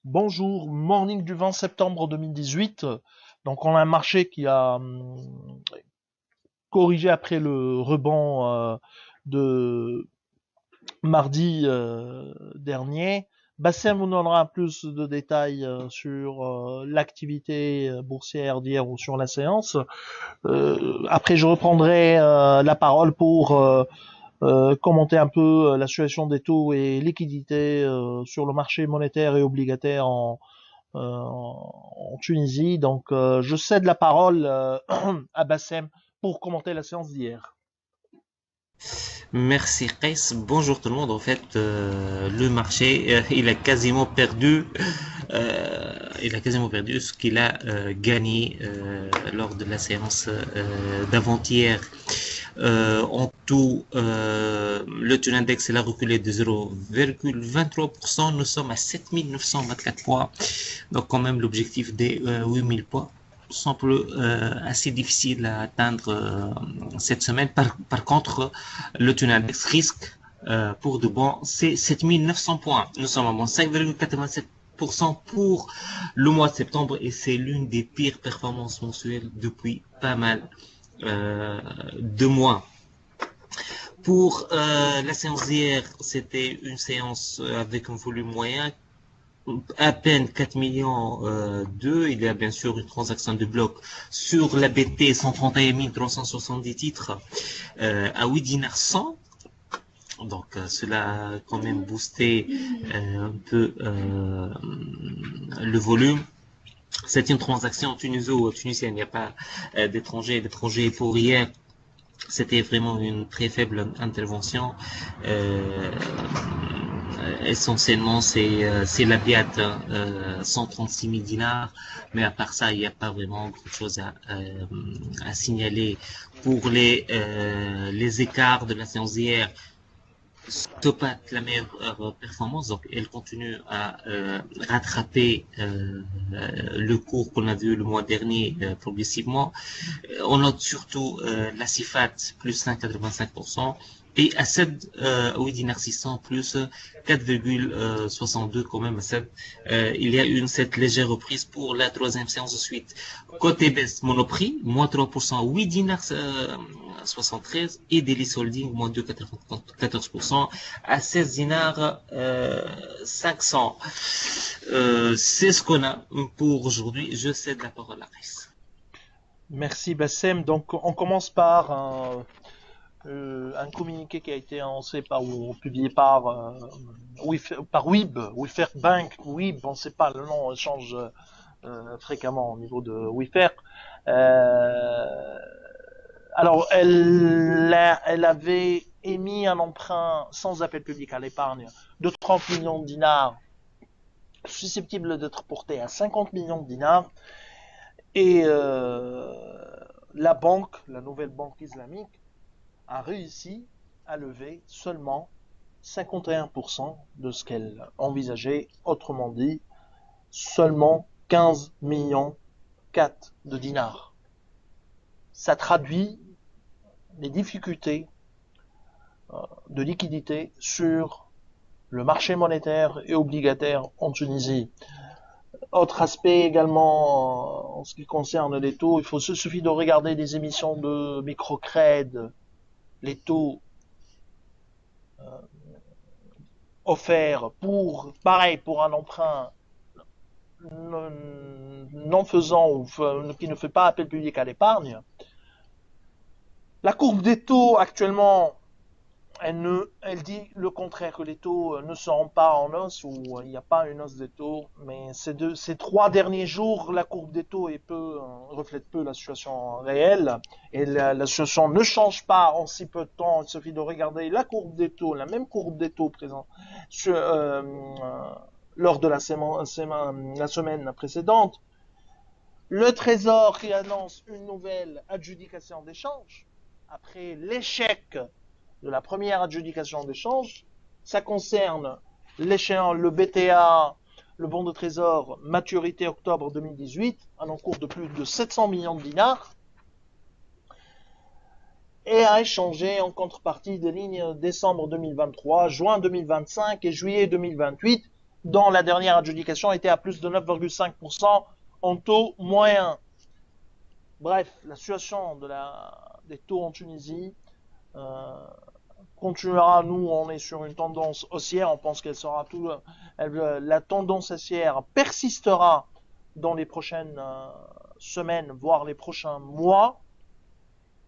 Bonjour, morning du 20 septembre 2018. Donc on a un marché qui a corrigé après le rebond de mardi dernier. Bassem vous donnera plus de détails sur l'activité boursière d'hier ou sur la séance. Après je reprendrai la parole pour commenter un peu la situation des taux et liquidités sur le marché monétaire et obligataire en Tunisie. Donc, je cède la parole à Bassem pour commenter la séance d'hier. Merci Qais. Bonjour tout le monde. En fait, le marché, il a quasiment perdu ce qu'il a gagné lors de la séance d'avant-hier. En tout, le taux index il a reculé de 0,23%. Nous sommes à 7924 points. Donc quand même l'objectif des 8000 points semble assez difficile à atteindre cette semaine. Par contre, le taux index risque pour de bon, c'est 7900 points. Nous sommes à moins 5,87% pour le mois de septembre et c'est l'une des pires performances mensuelles depuis pas mal de mois. Pour la séance d'hier, c'était une séance avec un volume moyen à peine 4 millions Il y a bien sûr une transaction de bloc sur la BT 131 370 titres à 8 dinars 100. Donc cela a quand même boosté un peu le volume. C'est une transaction tunisienne, il n'y a pas d'étrangers. L'étranger pour hier, c'était vraiment une très faible intervention. Euh, Essentiellement, c'est la Biat, 136 000 dinars, mais à part ça, il n'y a pas vraiment grand chose à signaler. Pour les écarts de la séance d'hier, Topat la meilleure performance, donc elle continue à rattraper le cours qu'on a vu le mois dernier progressivement. On note surtout la CIFAT plus 5,85% et Assad oui dinar 600 plus 4,62 quand même Assad. Il y a une cette légère reprise pour la troisième séance de suite. Côté baisse, Monoprix, moins 3%, 8 dinars 73 et Daily Holding, moins 2,14% à 16 dinars 500. C'est ce qu'on a pour aujourd'hui. Je cède la parole à Chris. Merci Bassem. Donc, on commence par un communiqué qui a été annoncé par ou publié par par WIB, Wayfair Bank, WIB, on ne sait pas le nom, on change fréquemment au niveau de Wayfair. Euh, alors, elle avait émis un emprunt sans appel public à l'épargne de 30 millions de dinars, susceptible d'être porté à 50 millions de dinars. Et la banque, la nouvelle banque islamique, a réussi à lever seulement 51% de ce qu'elle envisageait, autrement dit, seulement 15 millions 4 de dinars. Ça traduit les difficultés de liquidité sur le marché monétaire et obligataire en Tunisie. Autre aspect également en ce qui concerne les taux, suffit de regarder des émissions de microcred, les taux offerts pour, pareil, pour un emprunt non faisant ou qui ne fait pas appel public à l'épargne. La courbe des taux actuellement, elle dit le contraire, que les taux ne seront pas en hausse ou il n'y a pas une hausse des taux. Mais ces 3 derniers jours, la courbe des taux reflète peu la situation réelle et la situation ne change pas en si peu de temps. Il suffit de regarder la courbe des taux, la même courbe des taux présente lors de la semaine précédente. Le Trésor qui annonce une nouvelle adjudication d'échange après l'échec de la première adjudication d'échange. Ça concerne le BTA, le bon de trésor, maturité octobre 2018, un encours de plus de 700 millions de dinars, et a échangé en contrepartie des lignes décembre 2023, juin 2025 et juillet 2028 dont la dernière adjudication était à plus de 9,5% en taux moyen. Bref, la situation des taux en Tunisie continuera. Nous, on est sur une tendance haussière. On pense qu'elle sera la tendance haussière persistera dans les prochaines semaines, voire les prochains mois.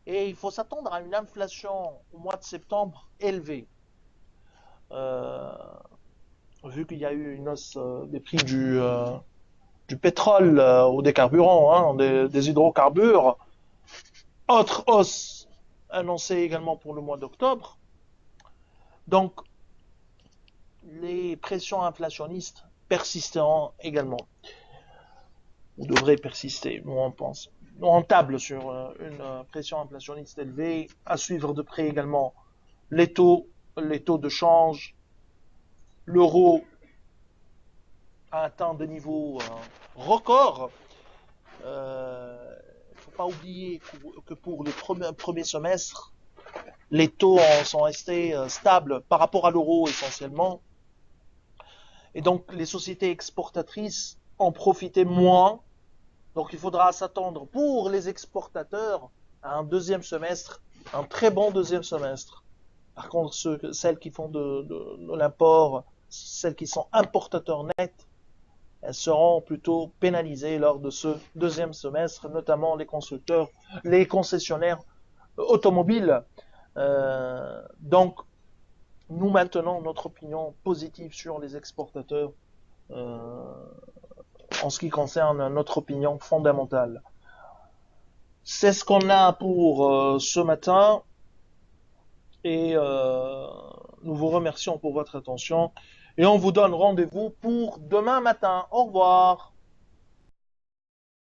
Et il faut s'attendre à une inflation au mois de septembre élevée. Vu qu'il y a eu une hausse des prix du pétrole ou des carburants, hein, des hydrocarbures. Autre hausse annoncée également pour le mois d'octobre. Donc, les pressions inflationnistes persisteront également. Ou devraient persister, nous on pense. On table sur une pression inflationniste élevée, à suivre de près également les taux de change. L'euro a atteint des niveaux records. Il ne faut pas oublier que pour les premiers semestres, les taux sont restés stables par rapport à l'euro essentiellement. Et donc les sociétés exportatrices en profitaient moins. Donc il faudra s'attendre pour les exportateurs à un deuxième semestre, un très bon deuxième semestre. Par contre, celles qui font de l'import, celles qui sont importateurs nets, elles seront plutôt pénalisées lors de ce deuxième semestre, notamment les constructeurs, les concessionnaires automobiles. Donc, nous maintenons notre opinion positive sur les exportateurs en ce qui concerne notre opinion fondamentale. C'est ce qu'on a pour ce matin et nous vous remercions pour votre attention et on vous donne rendez-vous pour demain matin. Au revoir.